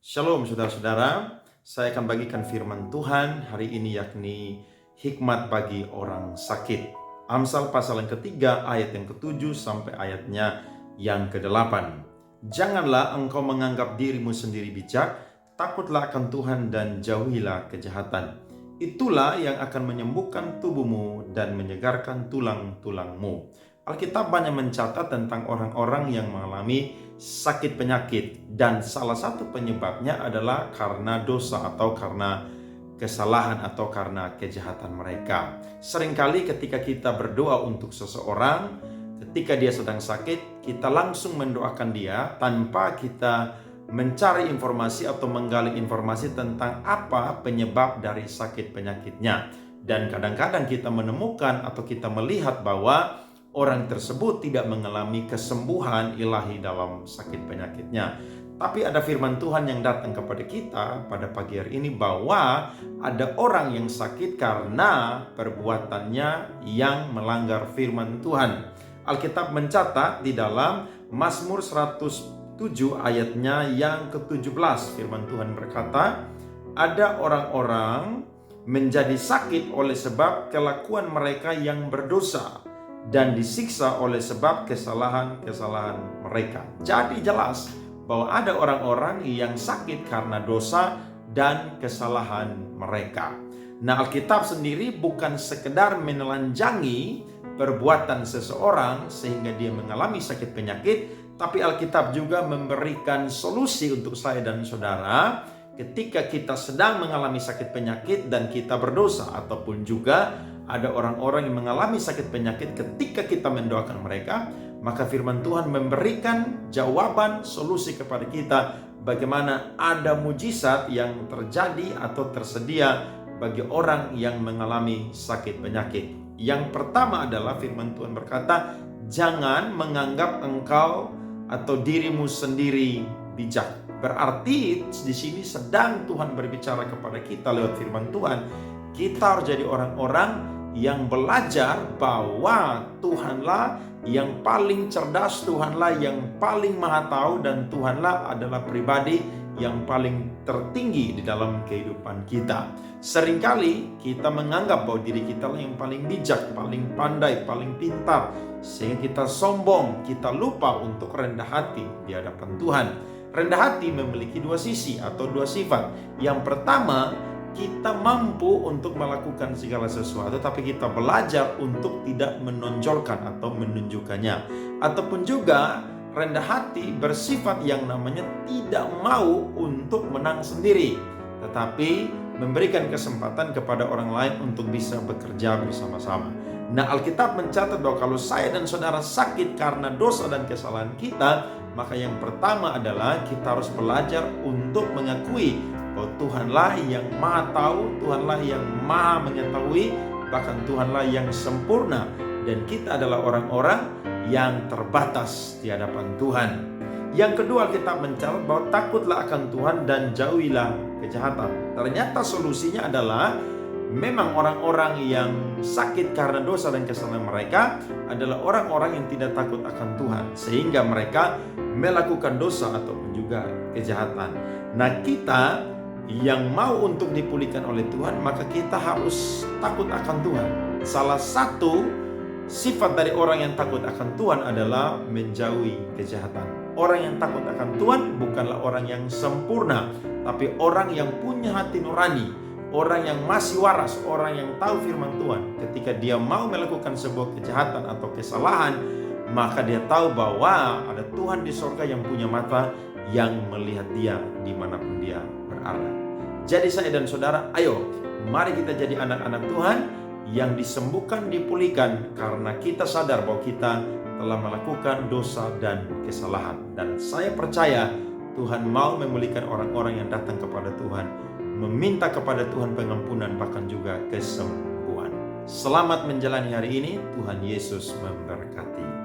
Shalom saudara-saudara, saya akan bagikan firman Tuhan hari ini yakni hikmat bagi orang sakit. Amsal pasal yang ketiga ayat yang ke-7 sampai ayatnya yang ke-8. Janganlah engkau menganggap dirimu sendiri bijak, takutlah akan Tuhan dan jauhilah kejahatan. Itulah yang akan menyembuhkan tubuhmu dan menyegarkan tulang-tulangmu. Alkitab banyak mencatat tentang orang-orang yang mengalami sakit penyakit, dan salah satu penyebabnya adalah karena dosa atau karena kesalahan atau karena kejahatan mereka. Seringkali ketika kita berdoa untuk seseorang, ketika dia sedang sakit, kita langsung mendoakan dia tanpa kita mencari informasi atau menggali informasi tentang apa penyebab dari sakit penyakitnya. Dan kadang-kadang kita menemukan atau kita melihat bahwa orang tersebut tidak mengalami kesembuhan ilahi dalam sakit penyakitnya. Tapi ada firman Tuhan yang datang kepada kita pada pagi hari ini bahwa ada orang yang sakit karena perbuatannya yang melanggar firman Tuhan. Alkitab mencatat di dalam Mazmur 107 ayatnya yang ke-17. Firman Tuhan berkata, ada orang-orang menjadi sakit oleh sebab kelakuan mereka yang berdosa, dan disiksa oleh sebab kesalahan-kesalahan mereka. Jadi jelas bahwa ada orang-orang yang sakit karena dosa dan kesalahan mereka. Nah, Alkitab sendiri bukan sekedar menelanjangi perbuatan seseorang sehingga dia mengalami sakit penyakit, tapi Alkitab juga memberikan solusi untuk saya dan saudara ketika kita sedang mengalami sakit penyakit dan kita berdosa, ataupun juga ada orang-orang yang mengalami sakit penyakit ketika kita mendoakan mereka, maka firman Tuhan memberikan jawaban solusi kepada kita bagaimana ada mujizat yang terjadi atau tersedia bagi orang yang mengalami sakit penyakit. Yang pertama adalah firman Tuhan berkata, jangan menganggap engkau atau dirimu sendiri bijak. Berarti di sini sedang Tuhan berbicara kepada kita lewat firman Tuhan. Kita harus jadi orang-orang yang belajar bahwa Tuhanlah yang paling cerdas, Tuhanlah yang paling maha tahu, dan Tuhanlah adalah pribadi yang paling tertinggi di dalam kehidupan kita. Seringkali kita menganggap bahwa diri kita lah yang paling bijak, paling pandai, paling pintar, sehingga kita sombong, kita lupa untuk rendah hati di hadapan Tuhan. Rendah hati memiliki dua sisi atau dua sifat. Yang pertama, kita mampu untuk melakukan segala sesuatu, tapi kita belajar untuk tidak menonjolkan atau menunjukkannya. Ataupun juga rendah hati bersifat yang namanya tidak mau untuk menang sendiri, tetapi memberikan kesempatan kepada orang lain untuk bisa bekerja bersama-sama. Nah, Alkitab mencatat bahwa kalau saya dan saudara sakit karena dosa dan kesalahan kita, maka yang pertama adalah kita harus belajar untuk mengakui bahwa Tuhanlah yang maha tahu, Tuhanlah yang maha mengetahui, bahkan Tuhanlah yang sempurna, dan kita adalah orang-orang yang terbatas di hadapan Tuhan. Yang kedua, kita mencatat bahwa takutlah akan Tuhan dan jauhilah kejahatan. Ternyata solusinya adalah memang orang-orang yang sakit karena dosa dan kesalahan mereka adalah orang-orang yang tidak takut akan Tuhan, sehingga mereka melakukan dosa ataupun juga kejahatan. Nah, kita yang mau untuk dipulihkan oleh Tuhan, maka kita harus takut akan Tuhan. Salah satu sifat dari orang yang takut akan Tuhan adalah menjauhi kejahatan. Orang yang takut akan Tuhan bukanlah orang yang sempurna, tapi orang yang punya hati nurani, orang yang masih waras, orang yang tahu firman Tuhan. Ketika dia mau melakukan sebuah kejahatan atau kesalahan, maka dia tahu bahwa ada Tuhan di surga yang punya mata yang melihat dia dimanapun dia berada. Jadi saya dan saudara, ayo mari kita jadi anak-anak Tuhan yang disembuhkan, dipulihkan karena kita sadar bahwa kita telah melakukan dosa dan kesalahan. Dan saya percaya Tuhan mau memulihkan orang-orang yang datang kepada Tuhan, meminta kepada Tuhan pengampunan, bahkan juga kesembuhan. Selamat menjalani hari ini. Tuhan Yesus memberkati.